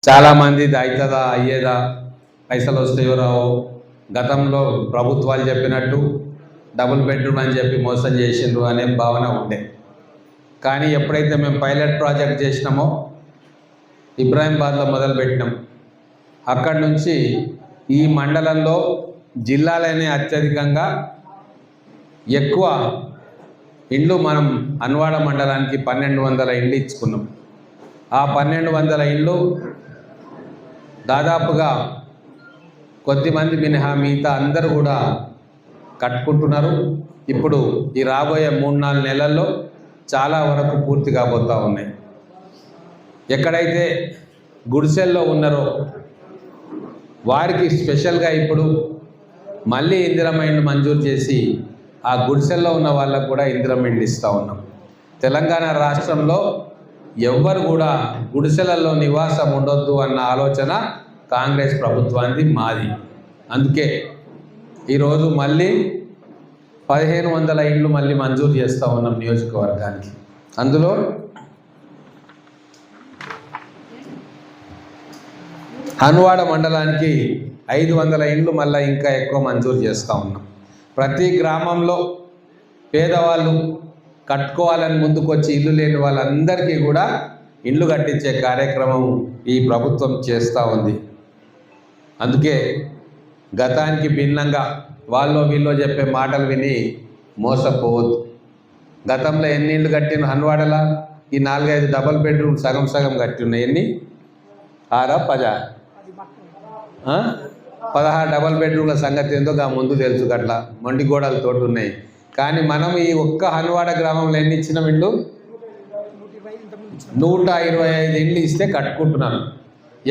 చాలామంది ఇది అవుతుందా అయ్యేదా పైసలు వస్తాయో రావో గతంలో ప్రభుత్వాలు చెప్పినట్టు డబుల్ బెడ్రూమ్ అని చెప్పి మోసం చేసిండ్రు అనే భావన ఉండే. కానీ ఎప్పుడైతే మేము పైలట్ ప్రాజెక్ట్ చేసినామో ఇబ్రాహీంబాద్లో మొదలుపెట్టినాం, అక్కడి నుంచి ఈ మండలంలో జిల్లాలోనే అత్యధికంగా ఎక్కువ ఇండ్లు మనం అన్వాడ మండలానికి 1200 ఇండ్లు ఇచ్చుకున్నాం. ఆ 1200 ఇండ్లు దాదాపుగా కొద్దిమంది మినహా మిగతా అందరూ కూడా కట్టుకుంటున్నారు. ఇప్పుడు ఈ రాబోయే 3-4 నెలల్లో చాలా వరకు పూర్తి కాబోతూ ఉన్నాయి. ఎక్కడైతే గుడిసెల్లో ఉన్నారో వారికి స్పెషల్గా ఇప్పుడు మళ్ళీ ఇందిరమ్మ ఇండ్లు మంజూరు చేసి ఆ గుడిసెల్లో ఉన్న వాళ్ళకు కూడా ఇందిరమ్మ ఇండ్లు ఇస్తూ ఉన్నాం. తెలంగాణ రాష్ట్రంలో ఎవ్వరు కూడా గుడిసెలలో నివాసం ఉండొద్దు అన్న ఆలోచన కాంగ్రెస్ ప్రభుత్వానికి మాది. అందుకే ఈరోజు మళ్ళీ 1500 ఇండ్లు మళ్ళీ మంజూరు చేస్తూ ఉన్నాం నియోజకవర్గానికి. అందులో హన్వాడ మండలానికి 500 ఇండ్లు మళ్ళీ ఇంకా ఎక్కువ మంజూరు చేస్తూ ఉన్నాం. ప్రతి గ్రామంలో పేదవాళ్ళు కట్టుకోవాలని ముందుకొచ్చి ఇల్లు లేని వాళ్ళందరికీ కూడా ఇల్లు కట్టించే కార్యక్రమం ఈ ప్రభుత్వం చేస్తూ ఉంది. అందుకే గతానికి భిన్నంగా వాళ్ళు వీళ్ళు చెప్పే మాటలు విని మోసపోవద్దు. గతంలో ఎన్ని ఇళ్ళు కట్టిన హన్వాడలా ఈ 4-5 డబల్ బెడ్రూమ్ సగం సగం కట్టి ఉన్నాయి. ఎన్ని 6-10 16 డబల్ బెడ్రూమ్ల సంగతి ఏందో ముందు తెలుసు. గట్లా మొండి గోడలతో ఉన్నాయి. కానీ మనం ఈ ఒక్క హన్వాడ గ్రామంలో ఎన్ని ఇచ్చినాం ఇళ్ళు? 125 ఇండ్లు ఇస్తే కట్టుకుంటున్నాను.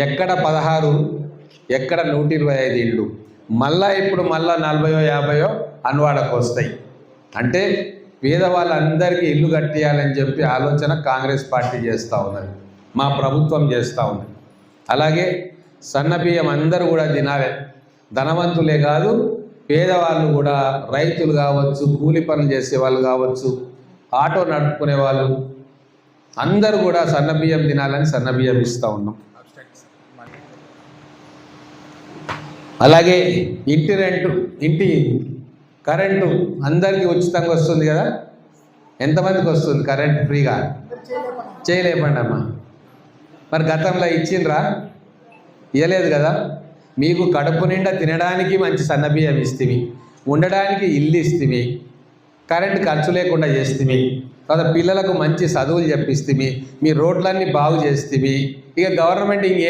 ఎక్కడ 16, ఎక్కడ 125 ఇండ్లు. మళ్ళా ఇప్పుడు మళ్ళా 40-50 హన్వాడకు వస్తాయి. అంటే పేదవాళ్ళందరికీ ఇల్లు కట్టియాలని చెప్పి ఆలోచన కాంగ్రెస్ పార్టీ చేస్తూ ఉన్నది, మా ప్రభుత్వం చేస్తూ ఉంది. అలాగే సన్నబియ్యం అందరూ కూడా తినాలి. ధనవంతులే కాదు, పేదవాళ్ళు కూడా, రైతులు కావచ్చు, కూలి పనులు చేసే వాళ్ళు కావచ్చు, ఆటో నడుపుకునే వాళ్ళు అందరూ కూడా సన్నబియ్యం తినాలని సన్నబియ్యం ఇస్తూ ఉన్నాం. అలాగే ఇంటి రెంటు, ఇంటి కరెంటు అందరికీ ఉచితంగా వస్తుంది కదా. ఎంతమందికి వస్తుంది కరెంట్ ఫ్రీగా? చేయలేపండి అమ్మా. మరి గతంలో ఇచ్చిండ్రా? ఇవ్వలేదు కదా. మీకు కడుపు నిండా తినడానికి మంచి సన్నబియ్యం ఇస్తేవి, ఉండడానికి ఇల్లు ఇస్తేవి, కరెంట్ ఖర్చు లేకుండా చేస్తేవి, తర్వాత పిల్లలకు మంచి చదువులు చెప్పిస్తేవి, మీ రోడ్లన్నీ బాగు చేస్తేవి. ఇక గవర్నమెంట్ ఇంకే